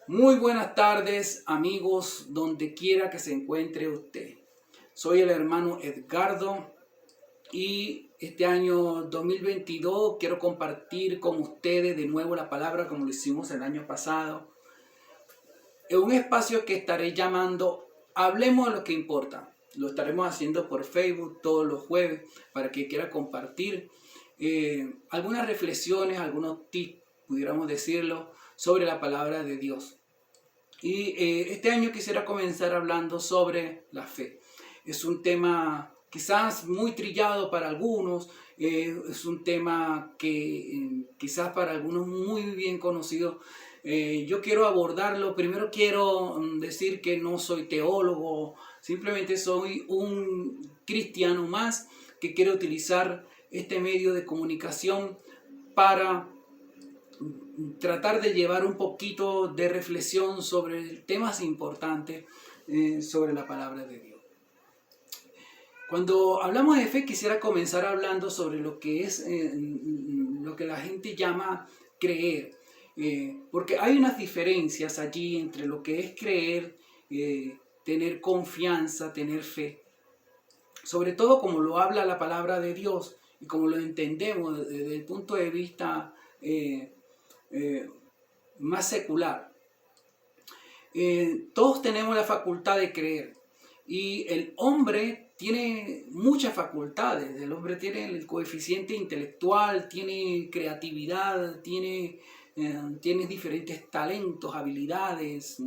Muy buenas tardes, amigos, donde quiera que se encuentre usted. Soy el hermano Edgardo y este año 2022 quiero compartir con ustedes de nuevo la palabra como lo hicimos el año pasado. En un espacio que estaré llamando Hablemos de lo que importa. Lo estaremos haciendo por Facebook todos los jueves para que quiera compartir algunas reflexiones, algunos tips, pudiéramos decirlo, sobre la palabra de Dios. Y este año quisiera comenzar hablando sobre la fe. Es un tema quizás muy trillado para algunos, es un tema que quizás para algunos muy bien conocido. Yo quiero abordarlo. Primero quiero decir que no soy teólogo, simplemente soy un cristiano más que quiere utilizar este medio de comunicación para tratar de llevar un poquito de reflexión sobre temas importantes sobre la palabra de Dios. Cuando hablamos de fe, quisiera comenzar hablando sobre lo que es lo que la gente llama creer, porque hay unas diferencias allí entre lo que es creer, tener confianza, tener fe, sobre todo como lo habla la palabra de Dios y como lo entendemos desde el punto de vista más secular. Todos tenemos la facultad de creer y el hombre tiene muchas facultades. El hombre tiene el coeficiente intelectual, tiene creatividad, tiene diferentes talentos, habilidades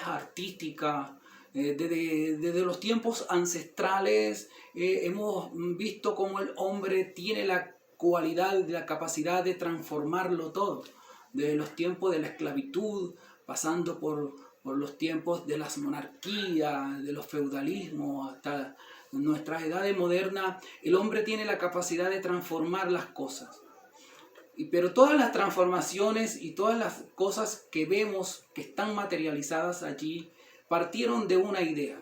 artísticas. Desde los tiempos ancestrales hemos visto cómo el hombre tiene la cualidad, la capacidad de transformarlo todo, desde los tiempos de la esclavitud, pasando por los tiempos de las monarquías, de los feudalismos, hasta nuestras edades modernas. El hombre tiene la capacidad de transformar las cosas. Pero todas las transformaciones y todas las cosas que vemos que están materializadas allí partieron de una idea,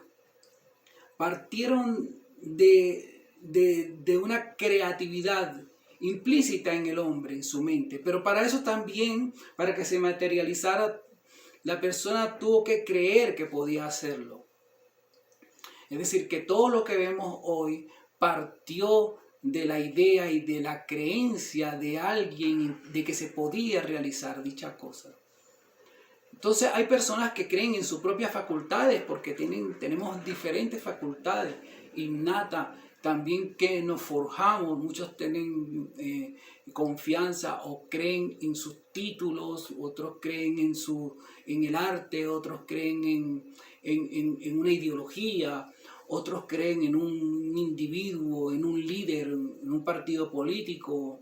partieron de una creatividad implícita en el hombre, en su mente. Pero para eso también, para que se materializara, la persona tuvo que creer que podía hacerlo. Es decir, que todo lo que vemos hoy partió de la idea y de la creencia de alguien de que se podía realizar dicha cosa. Entonces hay personas que creen en sus propias facultades porque tenemos diferentes facultades innatas, también que nos forjamos. Muchos tienen confianza o creen en sus títulos, otros creen en el arte, otros creen en una ideología, otros creen en un individuo, en un líder, en un partido político.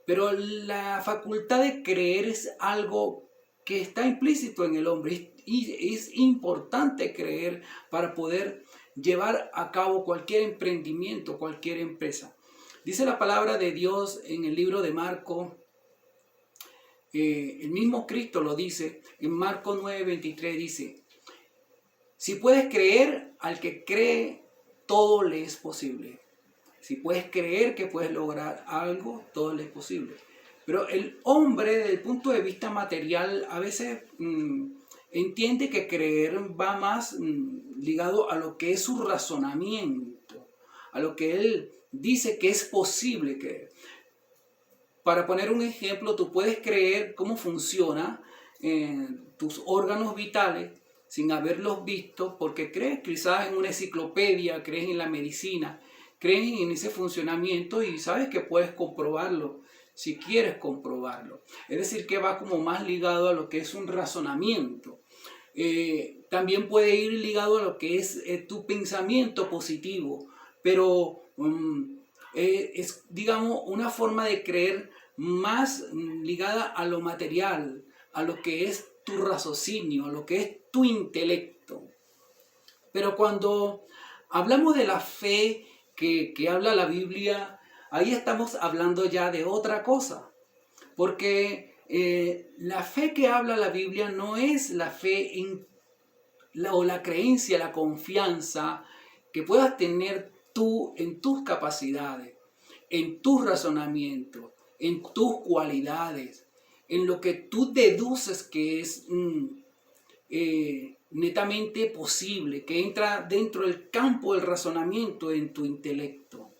Pero la facultad de creer es algo que está implícito en el hombre y es importante creer para poder llevar a cabo cualquier emprendimiento, cualquier empresa. Dice la palabra de Dios en el libro de Marcos, el mismo Cristo lo dice, en Marcos 9:23 dice: si puedes creer, al que cree, todo le es posible. Si puedes creer que puedes lograr algo, todo le es posible. Pero el hombre, desde el punto de vista material, a veces entiende que creer va más ligado a lo que es su razonamiento, a lo que él dice que es posible creer. Para poner un ejemplo, tú puedes creer cómo funciona tus órganos vitales sin haberlos visto, porque crees quizás en una enciclopedia, crees en la medicina, crees en ese funcionamiento y sabes que puedes comprobarlo si quieres comprobarlo. Es decir, que va como más ligado a lo que es un razonamiento. También puede ir ligado a lo que es tu pensamiento positivo, pero es, digamos, una forma de creer más ligada a lo material, a lo que es tu raciocinio, a lo que es tu intelecto. Pero cuando hablamos de la fe que habla la Biblia, ahí estamos hablando ya de otra cosa, porque la fe que habla la Biblia no es la fe o la creencia, la confianza que puedas tener tú en tus capacidades, en tus razonamientos, en tus cualidades, en lo que tú deduces que es netamente posible, que entra dentro del campo del razonamiento en tu intelecto.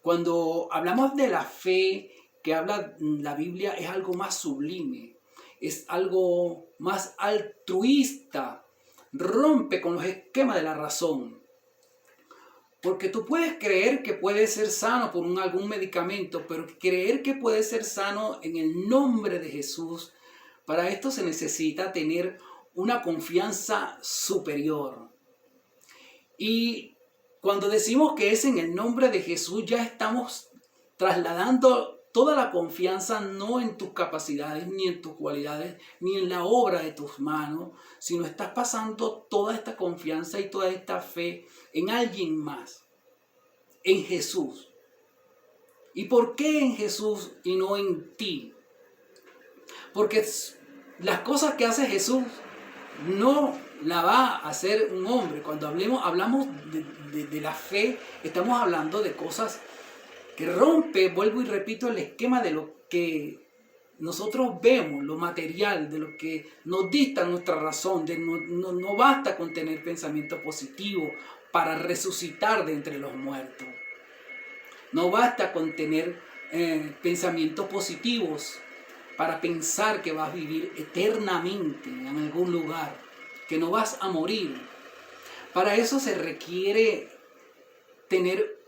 Cuando hablamos de la fe que habla la Biblia, es algo más sublime, es algo más altruista, rompe con los esquemas de la razón. Porque tú puedes creer que puedes ser sano por algún medicamento, pero creer que puedes ser sano en el nombre de Jesús, para esto se necesita tener una confianza superior. Y cuando decimos que es en el nombre de Jesús, ya estamos trasladando toda la confianza no en tus capacidades, ni en tus cualidades, ni en la obra de tus manos, sino estás pasando toda esta confianza y toda esta fe en alguien más, en Jesús. ¿Y por qué en Jesús y no en ti? Porque las cosas que hace Jesús no la va a hacer un hombre. Cuando hablamos de la fe, estamos hablando de cosas que rompe, vuelvo y repito, el esquema de lo que nosotros vemos, lo material, de lo que nos dicta nuestra razón. No basta con tener pensamiento positivo para resucitar de entre los muertos. No basta con tener pensamientos positivos para pensar que vas a vivir eternamente en algún lugar, que no vas a morir. Para eso se requiere tener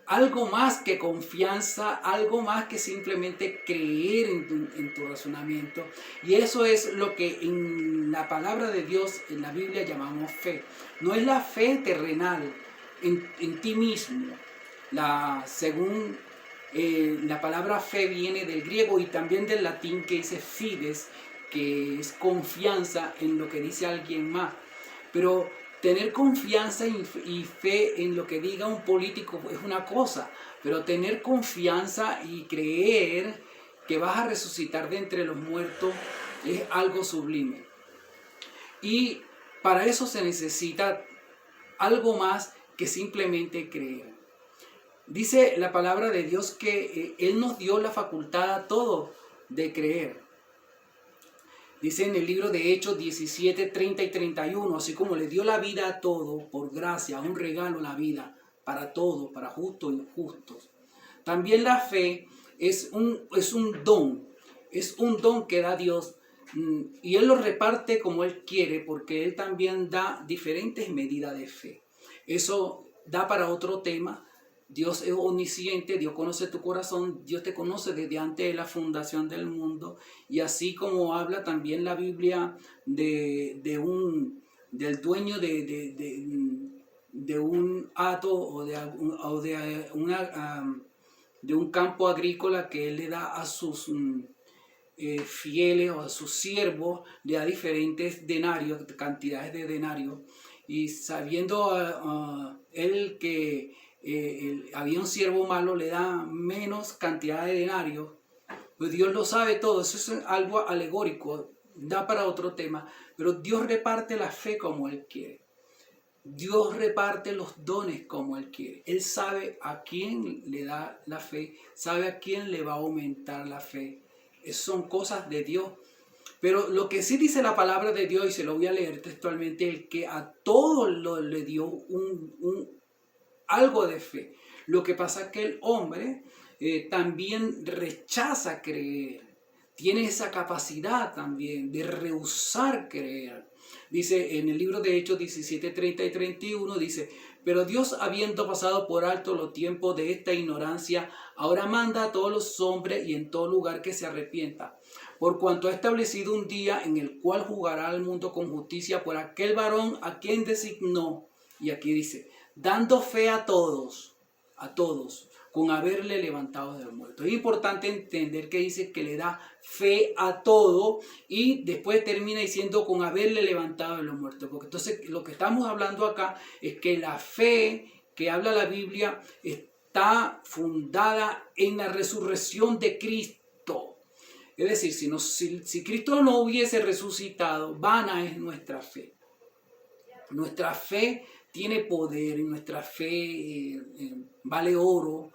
algo más que confianza, algo más que simplemente creer en tu razonamiento. Y eso es lo que en la palabra de Dios, en la Biblia, llamamos fe. No es la fe terrenal en ti mismo. Según la palabra fe viene del griego y también del latín, que dice fides, que es confianza en lo que dice alguien más. Pero tener confianza y fe en lo que diga un político es una cosa, pero tener confianza y creer que vas a resucitar de entre los muertos es algo sublime. Y para eso se necesita algo más que simplemente creer. Dice la palabra de Dios que Él nos dio la facultad a todos de creer. Dice en el libro de Hechos 17, 30 y 31, así como le dio la vida a todo, por gracia, un regalo la vida para todos, para justos e injustos. También la fe es un don que da Dios, y Él lo reparte como Él quiere, porque Él también da diferentes medidas de fe. Eso da para otro tema. Dios es omnisciente, Dios conoce tu corazón, Dios te conoce desde antes de la fundación del mundo, y así como habla también la Biblia del dueño de un hato o de un campo agrícola, que Él le da a sus fieles o a sus siervos, le da diferentes denarios, cantidades de denarios, y sabiendo él que había un siervo malo, le da menos cantidad de denarios. Pues Dios lo sabe todo, eso es algo alegórico, da para otro tema, pero Dios reparte la fe como Él quiere. Dios reparte los dones como Él quiere. Él sabe a quién le da la fe, sabe a quién le va a aumentar la fe. Esas son cosas de Dios. Pero lo que sí dice la palabra de Dios, y se lo voy a leer textualmente, el que a todos le dio algo de fe. Lo que pasa es que el hombre también rechaza creer. Tiene esa capacidad también de rehusar creer. Dice en el libro de Hechos 17, 30 y 31, dice: pero Dios, habiendo pasado por alto los tiempos de esta ignorancia, ahora manda a todos los hombres y en todo lugar que se arrepientan, por cuanto ha establecido un día en el cual juzgará al mundo con justicia por aquel varón a quien designó. Y aquí dice: dando fe a todos, con haberle levantado de los muertos. Es importante entender que dice que le da fe a todo, y después termina diciendo con haberle levantado de los muertos. Porque entonces lo que estamos hablando acá es que la fe que habla la Biblia está fundada en la resurrección de Cristo. Es decir, si Cristo no hubiese resucitado, vana es nuestra fe. Nuestra fe tiene poder, y nuestra fe vale oro,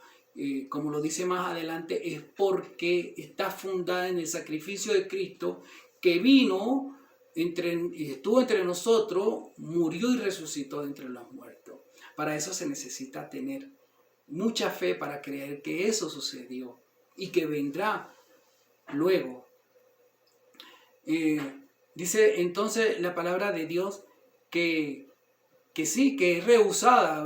como lo dice más adelante, es porque está fundada en el sacrificio de Cristo que vino, estuvo entre nosotros, murió y resucitó de entre los muertos. Para eso se necesita tener mucha fe para creer que eso sucedió y que vendrá luego. Dice entonces la palabra de Dios que sí, que es rehusada.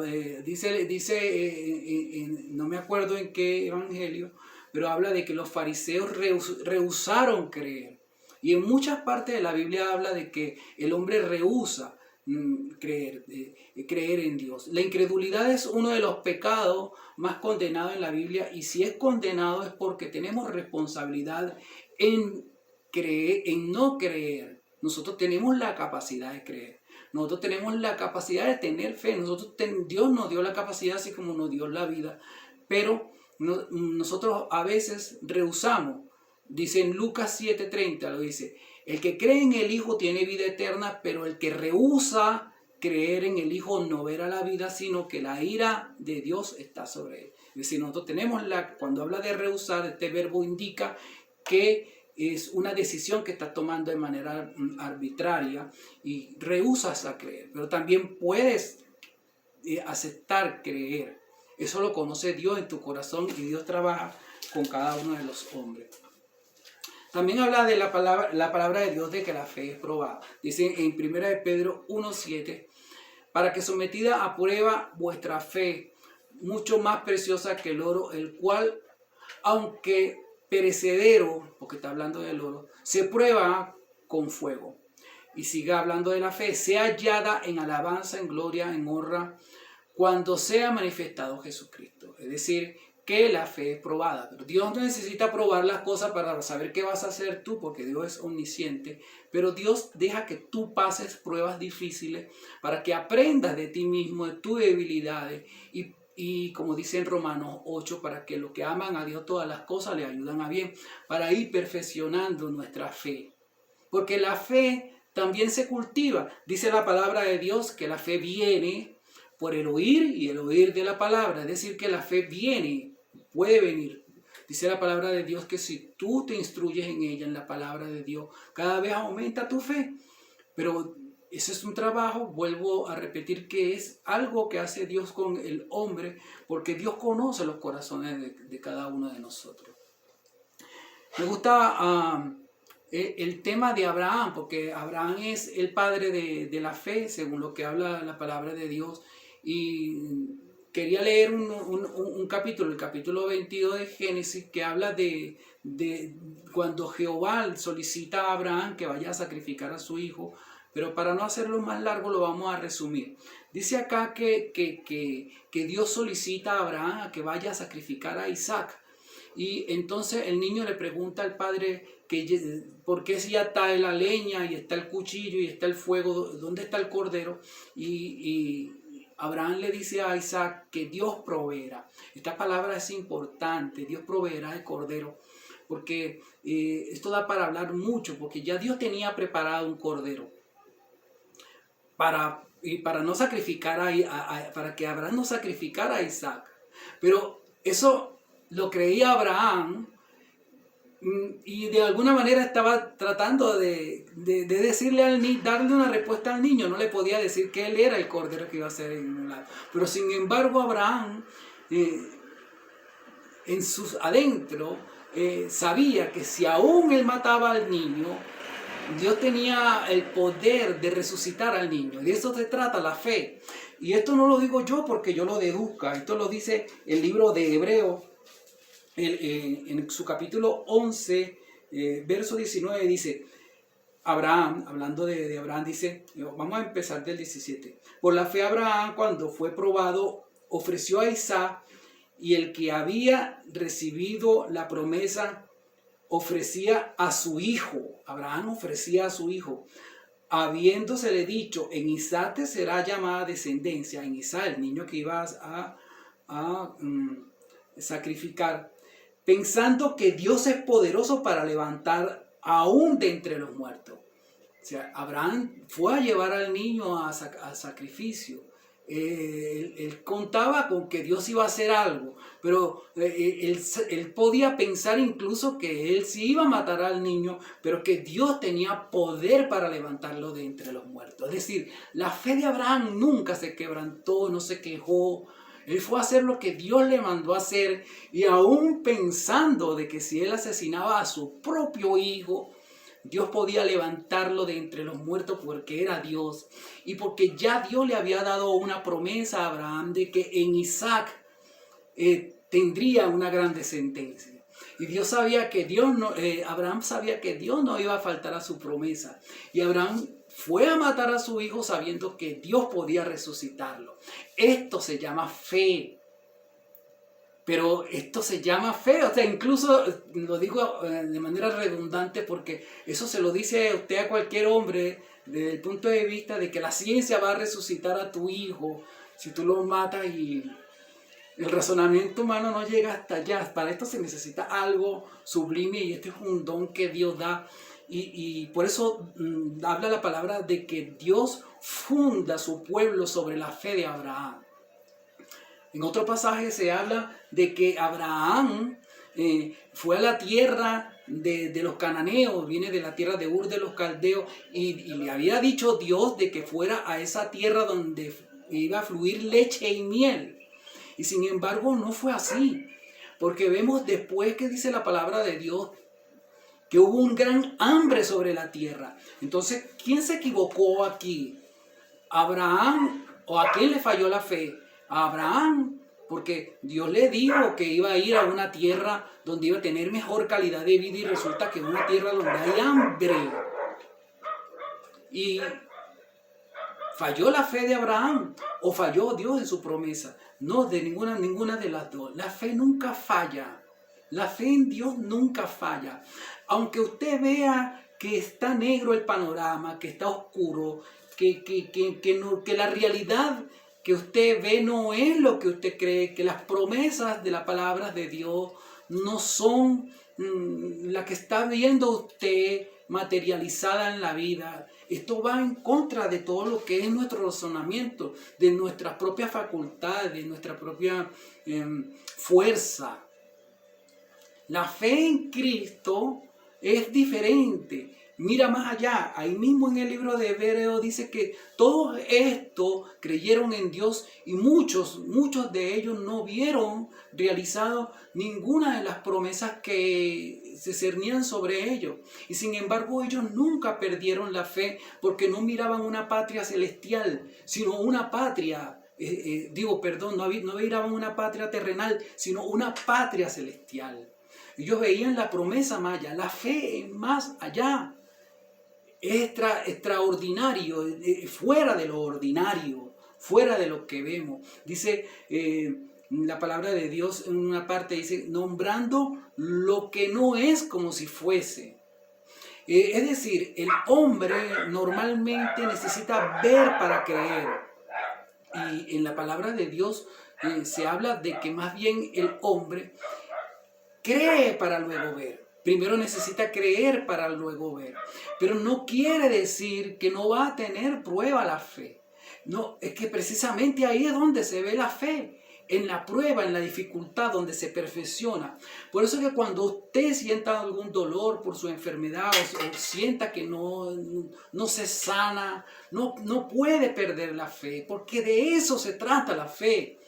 No me acuerdo en qué evangelio, pero habla de que los fariseos rehusaron creer. Y en muchas partes de la Biblia habla de que el hombre rehúsa creer en Dios. La incredulidad es uno de los pecados más condenados en la Biblia, y si es condenado es porque tenemos responsabilidad en no creer. Nosotros tenemos la capacidad de creer. Nosotros tenemos la capacidad de tener fe. Dios nos dio la capacidad así como nos dio la vida. Pero nosotros a veces rehusamos. Dice en Lucas 7:30, lo dice: el que cree en el Hijo tiene vida eterna, pero el que rehúsa creer en el Hijo no verá la vida, sino que la ira de Dios está sobre él. Es decir, nosotros tenemos cuando habla de rehusar, este verbo indica que es una decisión que estás tomando de manera arbitraria y rehusas a creer, pero también puedes aceptar creer. Eso lo conoce Dios en tu corazón, y Dios trabaja con cada uno de los hombres. También habla de la palabra de Dios, de que la fe es probada. Dice en 1 Pedro 1:7, para que sometida a prueba vuestra fe, mucho más preciosa que el oro, el cual, aunque perecedero, porque está hablando del oro, se prueba con fuego. Y sigue hablando de la fe, sea hallada en alabanza, en gloria, en honra, cuando sea manifestado Jesucristo. Es decir, que la fe es probada. Pero Dios no necesita probar las cosas para saber qué vas a hacer tú, porque Dios es omnisciente. Pero Dios deja que tú pases pruebas difíciles para que aprendas de ti mismo, de tus debilidades, y como dice en Romanos 8, para que los que aman a Dios todas las cosas le ayudan a bien, para ir perfeccionando nuestra fe. Porque la fe también se cultiva. Dice la palabra de Dios que la fe viene por el oír, y el oír de la palabra. Es decir, que la fe viene, puede venir. Dice la palabra de Dios que si tú te instruyes en ella, en la palabra de Dios, cada vez aumenta tu fe. Pero ese es un trabajo, vuelvo a repetir, que es algo que hace Dios con el hombre, porque Dios conoce los corazones de cada uno de nosotros. Me gusta el tema de Abraham, porque Abraham es el padre de la fe, según lo que habla la palabra de Dios. Y quería leer un capítulo, el capítulo 22 de Génesis, que habla de cuando Jehová solicita a Abraham que vaya a sacrificar a su hijo. Pero para no hacerlo más largo, lo vamos a resumir. Dice acá que Dios solicita a Abraham a que vaya a sacrificar a Isaac. Y entonces el niño le pregunta al padre por qué si ya está la leña y está el cuchillo y está el fuego, ¿dónde está el cordero? Y Abraham le dice a Isaac que Dios proveerá. Esta palabra es importante, Dios proveerá el cordero. Porque esto da para hablar mucho, porque ya Dios tenía preparado un cordero para no sacrificar para que Abraham no sacrificara a Isaac. Pero eso lo creía Abraham, y de alguna manera estaba tratando de decirle darle una respuesta al niño. No le podía decir que él era el cordero que iba a ser inmolado. Pero sin embargo Abraham en sus adentro sabía que si aún él mataba al niño, Dios tenía el poder de resucitar al niño. De eso se trata la fe. Y esto no lo digo yo porque yo lo deduzca. Esto lo dice el libro de Hebreos. En su capítulo 11, verso 19, dice: Abraham, hablando de Abraham, dice, vamos a empezar del 17. Por la fe Abraham, cuando fue probado, ofreció a Isaac, y el que había recibido la promesa ofrecía a su hijo. Abraham ofrecía a su hijo, habiéndosele dicho: en Isaac te será llamada descendencia. En Isaac, el niño que ibas a sacrificar, pensando que Dios es poderoso para levantar aún de entre los muertos. O sea, Abraham fue a llevar al niño a sacrificio. Él contaba con que Dios iba a hacer algo, pero él podía pensar incluso que él sí iba a matar al niño, pero que Dios tenía poder para levantarlo de entre los muertos. Es decir, la fe de Abraham nunca se quebrantó, no se quejó. Él fue a hacer lo que Dios le mandó a hacer, y aún pensando de que si él asesinaba a su propio hijo, Dios podía levantarlo de entre los muertos porque era Dios y porque ya Dios le había dado una promesa a Abraham de que en Isaac tendría una gran descendencia. Y Dios sabía que Abraham sabía que Dios no iba a faltar a su promesa. Y Abraham fue a matar a su hijo sabiendo que Dios podía resucitarlo. Esto se llama fe. Pero esto se llama fe, o sea, incluso lo digo de manera redundante porque eso se lo dice usted a cualquier hombre desde el punto de vista de que la ciencia va a resucitar a tu hijo si tú lo matas, y el razonamiento humano no llega hasta allá. Para esto se necesita algo sublime, y este es un don que Dios da. Y por eso habla la palabra de que Dios funda su pueblo sobre la fe de Abraham. En otro pasaje se habla de que Abraham fue a la tierra de los cananeos, viene de la tierra de Ur de los caldeos, y le había dicho Dios de que fuera a esa tierra donde iba a fluir leche y miel. Y sin embargo no fue así, porque vemos después que dice la palabra de Dios que hubo un gran hambre sobre la tierra. Entonces, ¿quién se equivocó aquí? ¿Abraham o a quién le falló la fe? A Abraham, porque Dios le dijo que iba a ir a una tierra donde iba a tener mejor calidad de vida, y resulta que es una tierra donde hay hambre. Y ¿falló la fe de Abraham o falló Dios en su promesa? No, de ninguna de las dos. La fe nunca falla. La fe en Dios nunca falla. Aunque usted vea que está negro el panorama, que está oscuro, que la realidad que usted ve no es lo que usted cree, que las promesas de las palabras de Dios no son la que está viendo usted materializada en la vida. Esto va en contra de todo lo que es nuestro razonamiento, de nuestras propias facultades, de nuestra propia fuerza. La fe en Cristo es diferente. Mira más allá. Ahí mismo en el libro de Hebreos dice que todos estos creyeron en Dios, y muchos de ellos no vieron realizado ninguna de las promesas que se cernían sobre ellos. Y sin embargo ellos nunca perdieron la fe, porque no miraban una patria celestial, sino una patria, no miraban una patria terrenal, sino una patria celestial. Ellos veían la promesa más allá, la fe más allá. Es extraordinario, fuera de lo ordinario, fuera de lo que vemos. Dice la palabra de Dios en una parte, dice, nombrando lo que no es como si fuese. Es decir, el hombre normalmente necesita ver para creer. Y en la palabra de Dios se habla de que más bien el hombre cree para luego ver. Primero necesita creer para luego ver. Pero no quiere decir que no va a tener prueba la fe. No, es que precisamente ahí es donde se ve la fe. En la prueba, en la dificultad, donde se perfecciona. Por eso es que cuando usted sienta algún dolor por su enfermedad, o sienta que no se sana, no puede perder la fe. Porque de eso se trata la fe.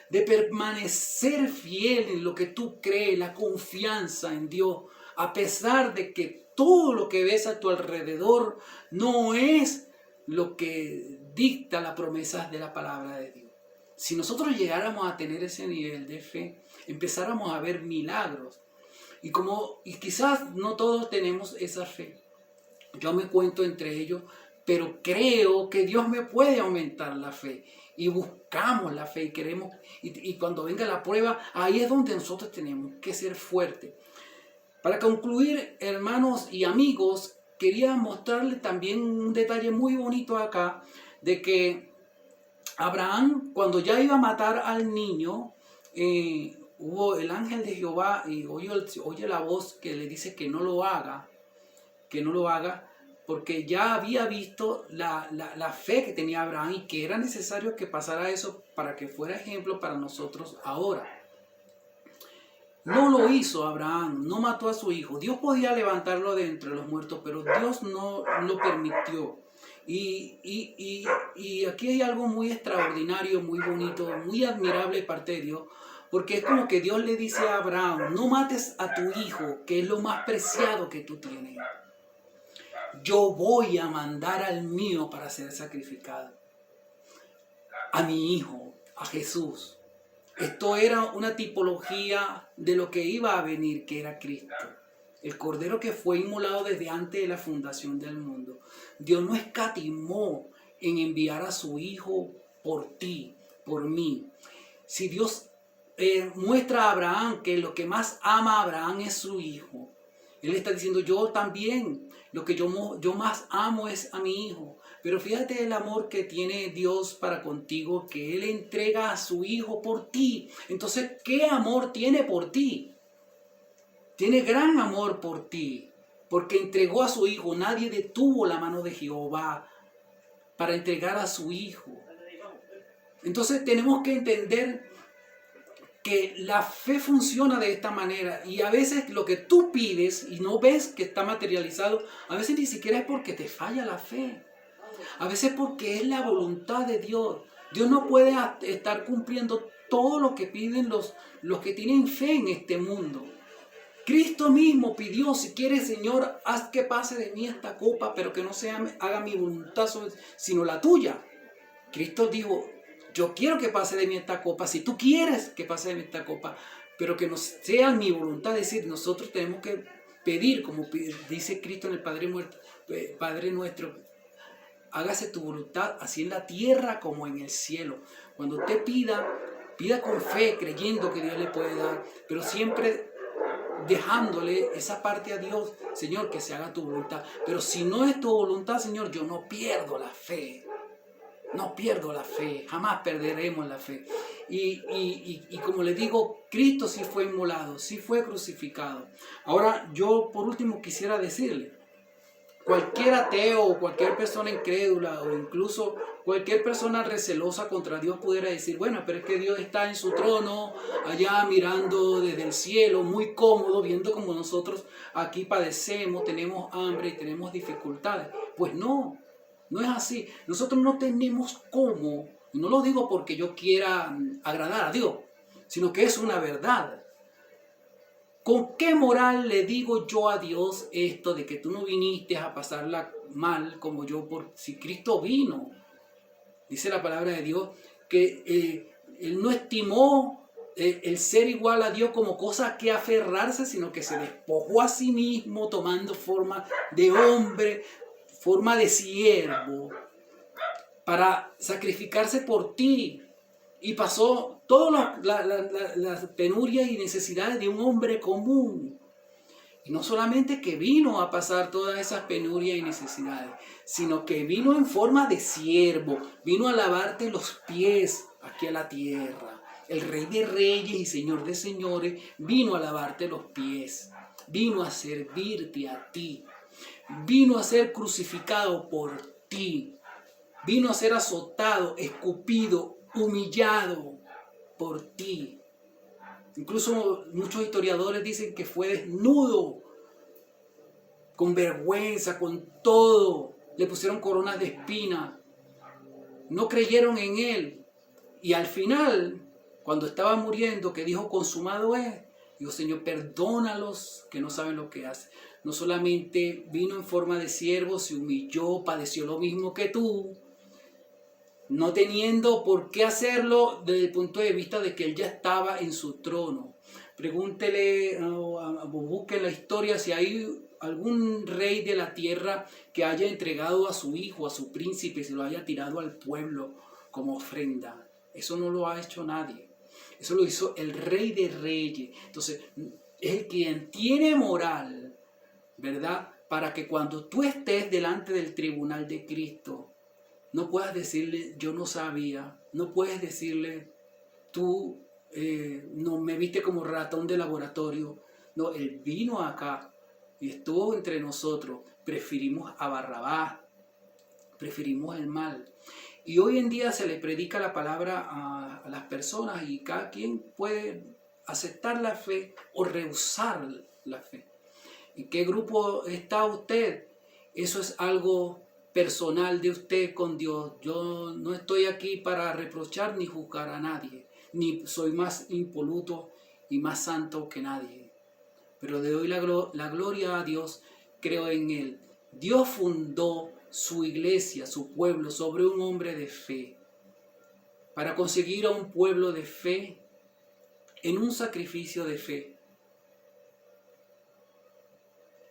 De permanecer fiel en lo que tú crees, la confianza en Dios, a pesar de que todo lo que ves a tu alrededor no es lo que dicta las promesas de la palabra de Dios. Si nosotros llegáramos a tener ese nivel de fe, empezáramos a ver milagros. Y quizás no todos tenemos esa fe. Yo me cuento entre ellos, pero creo que Dios me puede aumentar la fe. Y buscamos la fe y queremos, y cuando venga la prueba, ahí es donde nosotros tenemos que ser fuertes. Para concluir, hermanos y amigos, quería mostrarles también un detalle muy bonito acá, de que Abraham, cuando ya iba a matar al niño, hubo el ángel de Jehová y oye la voz que le dice que no lo haga, porque ya había visto la fe que tenía Abraham y que era necesario que pasara eso para que fuera ejemplo para nosotros ahora. No lo hizo Abraham, no mató a su hijo. Dios podía levantarlo de entre los muertos, pero Dios no lo permitió. Y aquí hay algo muy extraordinario, muy bonito, muy admirable de parte de Dios, porque es como que Dios le dice a Abraham, no mates a tu hijo, que es lo más preciado que tú tienes. Yo voy a mandar al mío para ser sacrificado. A mi hijo, a Jesús. Esto era una tipología de lo que iba a venir, que era Cristo. El Cordero que fue inmolado desde antes de la fundación del mundo. Dios no escatimó en enviar a su Hijo por ti, por mí. Si Dios muestra a Abraham que lo que más ama a Abraham es su Hijo, Él está diciendo, yo también, lo que yo más amo es a mi Hijo. Pero fíjate el amor que tiene Dios para contigo, que Él entrega a su Hijo por ti. Entonces, ¿qué amor tiene por ti? Tiene gran amor por ti, porque entregó a su Hijo. Nadie detuvo la mano de Jehová para entregar a su Hijo. Entonces tenemos que entender que la fe funciona de esta manera, y a veces lo que tú pides y no ves que está materializado, a veces ni siquiera es porque te falla la fe. A veces porque es la voluntad de Dios. Dios no puede estar cumpliendo todo lo que piden los que tienen fe en este mundo. Cristo mismo pidió, si quieres, Señor, haz que pase de mí esta copa, pero que no haga mi voluntad sino la tuya. Cristo dijo, yo quiero que pase de mí esta copa, si tú quieres que pase de mí esta copa, pero que no sea mi voluntad. Es decir, nosotros tenemos que pedir, como dice Cristo en el Padre Nuestro, hágase tu voluntad, así en la tierra como en el cielo. Cuando usted pida con fe, creyendo que Dios le puede dar, pero siempre dejándole esa parte a Dios. Señor, que se haga tu voluntad. Pero si no es tu voluntad, Señor, yo no pierdo la fe. No pierdo la fe, jamás perderemos la fe. Y como les digo, Cristo sí fue inmolado, sí fue crucificado. Ahora, yo por último quisiera decirle, cualquier ateo o cualquier persona incrédula o incluso cualquier persona recelosa contra Dios pudiera decir, bueno, pero es que Dios está en su trono, allá mirando desde el cielo, muy cómodo, viendo como nosotros aquí padecemos, tenemos hambre y tenemos dificultades. Pues no es así. Nosotros no tenemos cómo, y no lo digo porque yo quiera agradar a Dios, sino que es una verdad. ¿Con qué moral le digo yo a Dios esto de que tú no viniste a pasarla mal como yo, si Cristo vino? Dice la palabra de Dios que Él no estimó el ser igual a Dios como cosa que aferrarse, sino que se despojó a sí mismo tomando forma de hombre, forma de siervo, para sacrificarse por ti. Y pasó todas las penurias y necesidades de un hombre común. Y no solamente que vino a pasar todas esas penurias y necesidades, sino que vino en forma de siervo, vino a lavarte los pies aquí a la tierra. El Rey de Reyes y Señor de Señores vino a lavarte los pies, vino a servirte a ti, vino a ser crucificado por ti, vino a ser azotado, escupido, humillado por ti. Incluso muchos historiadores dicen que fue desnudo, con vergüenza, con todo. Le pusieron coronas de espinas. No creyeron en él. Y al final, cuando estaba muriendo, que dijo, consumado es, dijo, Señor, perdónalos que no saben lo que hacen. No solamente vino en forma de siervo, se humilló, padeció lo mismo que tú, no teniendo por qué hacerlo desde el punto de vista de que él ya estaba en su trono. Pregúntele o busque en la historia si hay algún rey de la tierra que haya entregado a su hijo, a su príncipe, se lo haya tirado al pueblo como ofrenda. Eso no lo ha hecho nadie. Eso lo hizo el Rey de Reyes. Entonces, es el quien tiene moral, ¿verdad? Para que cuando tú estés delante del tribunal de Cristo, no puedas decirle, yo no sabía. No puedes decirle, tú no me viste como ratón de laboratorio. No, Él vino acá y estuvo entre nosotros, preferimos a Barrabás, preferimos el mal. Y hoy en día se le predica la palabra a las personas y cada quien puede aceptar la fe o rehusar la fe. ¿En qué grupo está usted? Eso es algo personal de usted con Dios. Yo no estoy aquí para reprochar ni juzgar a nadie, ni soy más impoluto y más santo que nadie. Pero le doy la gloria a Dios, creo en Él. Dios fundó su iglesia, su pueblo, sobre un hombre de fe, para conseguir a un pueblo de fe en un sacrificio de fe.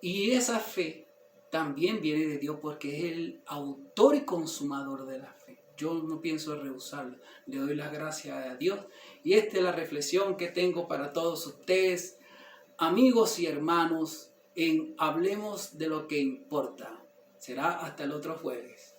Y esa fe también viene de Dios porque es el autor y consumador de la fe. Yo no pienso rehusarlo. Le doy las gracias a Dios. Y esta es la reflexión que tengo para todos ustedes, amigos y hermanos, en Hablemos de lo que importa. Será hasta el otro jueves.